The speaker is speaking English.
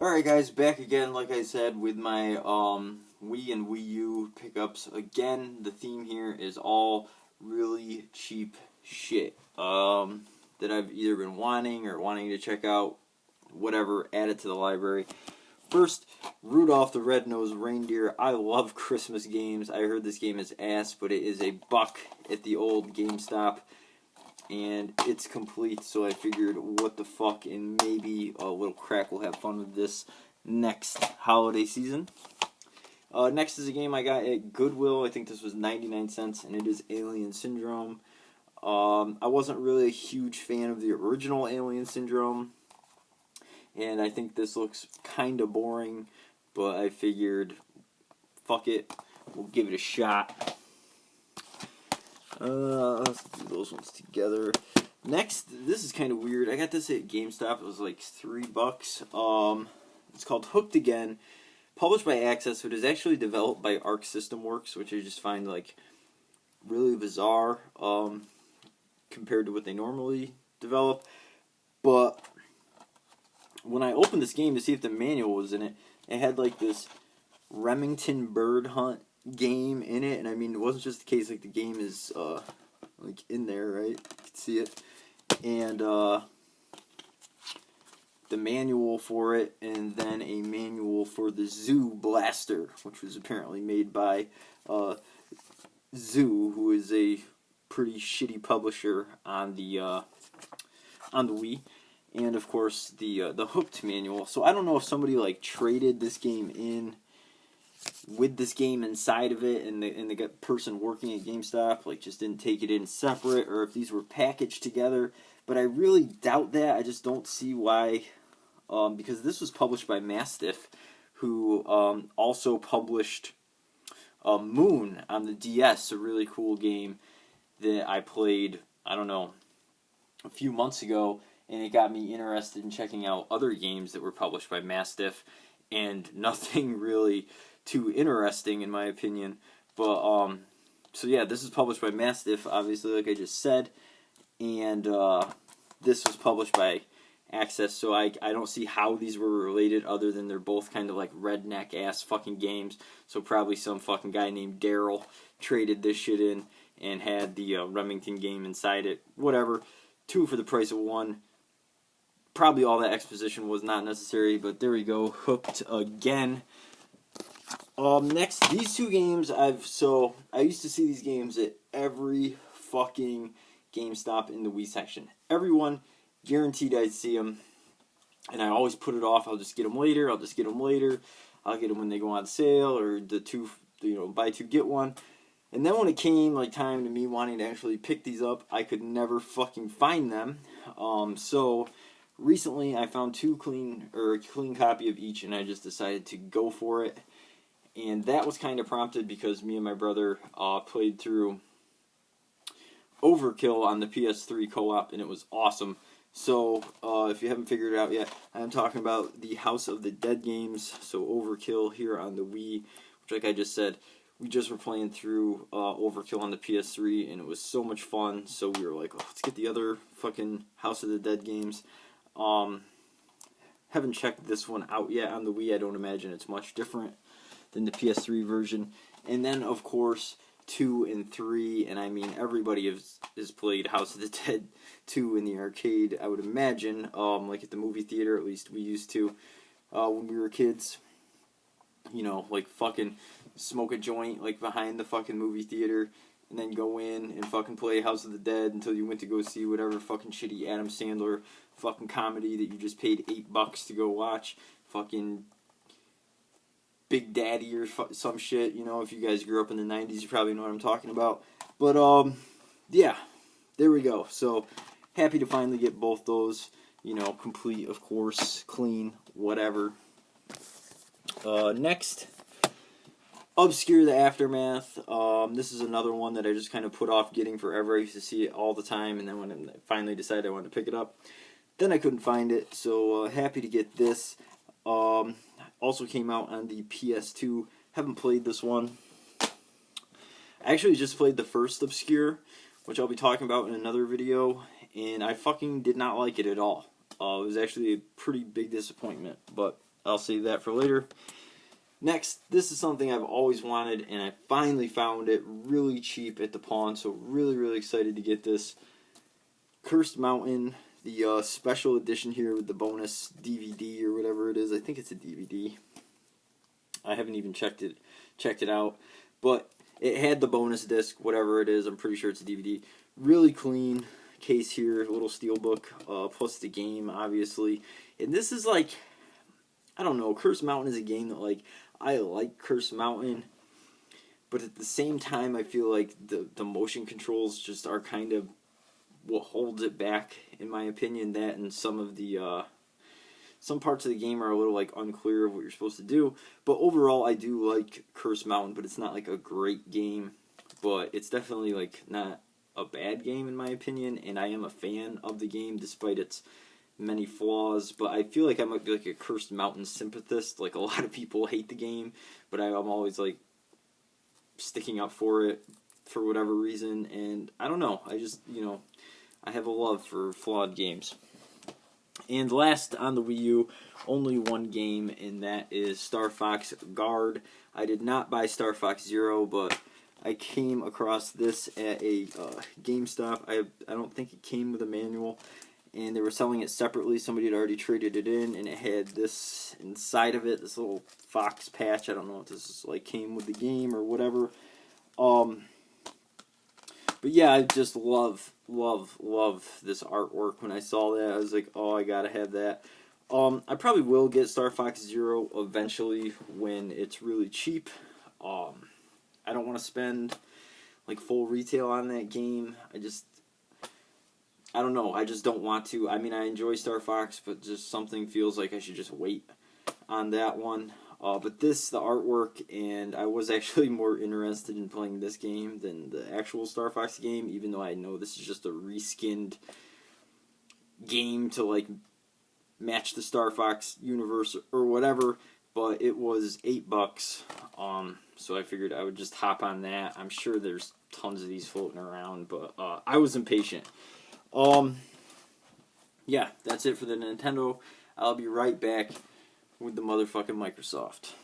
Alright guys, back again, like I said, with my Wii and Wii U pickups. Again, the theme here is all really cheap shit that I've either been wanting or wanting to check out, whatever, add it to the library. First, Rudolph the Red-Nosed Reindeer. I love Christmas games. I heard this game is ass, but it is $1 at the old GameStop. And it's complete, so I figured, what the fuck, and maybe a little crack will have fun with this next holiday season. Next is a game I got at Goodwill. I think this was 99 cents, and it is Alien Syndrome. I wasn't really a huge fan of the original Alien Syndrome, and I think this looks kind of boring, but I figured, fuck it, we'll give it a shot. Let's do those ones together. Next, this is kind of weird. I got this at GameStop. It was like $3. It's called Hooked Again, published by Access, but it is actually developed by Arc System Works, which I just find like really bizarre compared to what they normally develop. But when I opened this game to see if the manual was in it, it had like this Remington bird hunt game in it, and I mean, it wasn't just the case, like the game is like in there, right? You can see it, and the manual for it, and then a manual for the Zoo Blaster, which was apparently made by Zoo, who is a pretty shitty publisher on the Wii, and of course the Hooked manual. So I don't know if somebody like traded this game in with this game inside of it, and the person working at GameStop like just didn't take it in separate, or if these were packaged together. But I really doubt that. I just don't see why, because this was published by Mastiff, who also published Moon on the DS, a really cool game that I played, I don't know, a few months ago, and it got me interested in checking out other games that were published by Mastiff, and nothing really too interesting in my opinion. But so yeah, this is published by Mastiff, obviously, like I just said, and this was published by Access, so I don't see how these were related other than they're both kind of like redneck ass fucking games. So probably some fucking guy named Daryl traded this shit in and had the Remington game inside it. Whatever, 2 for the price of 1. Probably all that exposition was not necessary, but there we go. Hooked Again. Next, these 2 games, I used to see these games at every fucking GameStop in the Wii section. Everyone, guaranteed I'd see them, and I always put it off. I'll just get them later, I'll get them when they go on sale, or the 2, buy 2, get 1. And then when it came, like, time to me wanting to actually pick these up, I could never fucking find them. So recently I found a clean copy of each, and I just decided to go for it. And that was kind of prompted because me and my brother played through Overkill on the PS3 co-op, and it was awesome. So, if you haven't figured it out yet, I'm talking about the House of the Dead games, so Overkill here on the Wii, which, like I just said, we just were playing through Overkill on the PS3, and it was so much fun, so we were like, oh, let's get the other fucking House of the Dead games. Haven't checked this one out yet on the Wii. I don't imagine it's much different than the PS3 version. And then, of course, 2 and 3, and I mean, everybody has played House of the Dead 2 in the arcade, I would imagine, like at the movie theater, at least we used to, when we were kids, like fucking smoke a joint, like behind the fucking movie theater, and then go in and fucking play House of the Dead until you went to go see whatever fucking shitty Adam Sandler fucking comedy that you just paid $8 to go watch, fucking Big Daddy or some shit. If you guys grew up in the 90s, you probably know what I'm talking about. But, yeah, there we go. So, happy to finally get both those, complete, of course, clean, whatever. Next, Obscure the Aftermath. This is another one that I just kind of put off getting forever. I used to see it all the time, and then when I finally decided I wanted to pick it up, then I couldn't find it. So, happy to get this. Also came out on the PS2. Haven't played this one. I actually just played the first Obscure, which I'll be talking about in another video, and I fucking did not like it at all. It was actually a pretty big disappointment, but I'll save that for later. Next, this is something I've always wanted, and I finally found it really cheap at the pawn, so really, really excited to get this. Cursed Mountain, the special edition here with the bonus DVD or whatever it is. I think it's a DVD. I haven't even checked it out, but it had the bonus disc, whatever it is. I'm pretty sure it's a DVD. Really clean case here, little steelbook, plus the game, obviously. And this is like, I don't know, Cursed Mountain is a game that, like, I like Cursed Mountain, but at the same time, I feel like the motion controls just are kind of what holds it back, in my opinion. That and some of the some parts of the game are a little like unclear of what you're supposed to do. But overall, I do like Cursed Mountain, but it's not like a great game. But it's definitely like not a bad game in my opinion, and I am a fan of the game despite its many flaws. But I feel like I might be like a Cursed Mountain sympathist. Like, a lot of people hate the game, but I'm always like sticking up for it for whatever reason. And I don't know, I just, I have a love for flawed games. And last on the Wii U, only one game, and that is Star Fox Guard. I did not buy Star Fox Zero, but I came across this at a GameStop. I don't think it came with a manual, and they were selling it separately. Somebody had already traded it in, and it had this inside of it, this little fox patch. I don't know if this is like came with the game or whatever. But yeah, I just love this artwork. When I saw that, I was like, oh, I gotta have that. I probably will get Star Fox Zero eventually when it's really cheap. I don't want to spend like full retail on that game. I don't know. I just don't want to. I mean, I enjoy Star Fox, but just something feels like I should just wait on that one. But the artwork, and I was actually more interested in playing this game than the actual Star Fox game, even though I know this is just a reskinned game to like match the Star Fox universe or whatever. But it was $8, so I figured I would just hop on that. I'm sure there's tons of these floating around, but I was impatient. Yeah, that's it for the Nintendo. I'll be right back with the motherfucking Microsoft.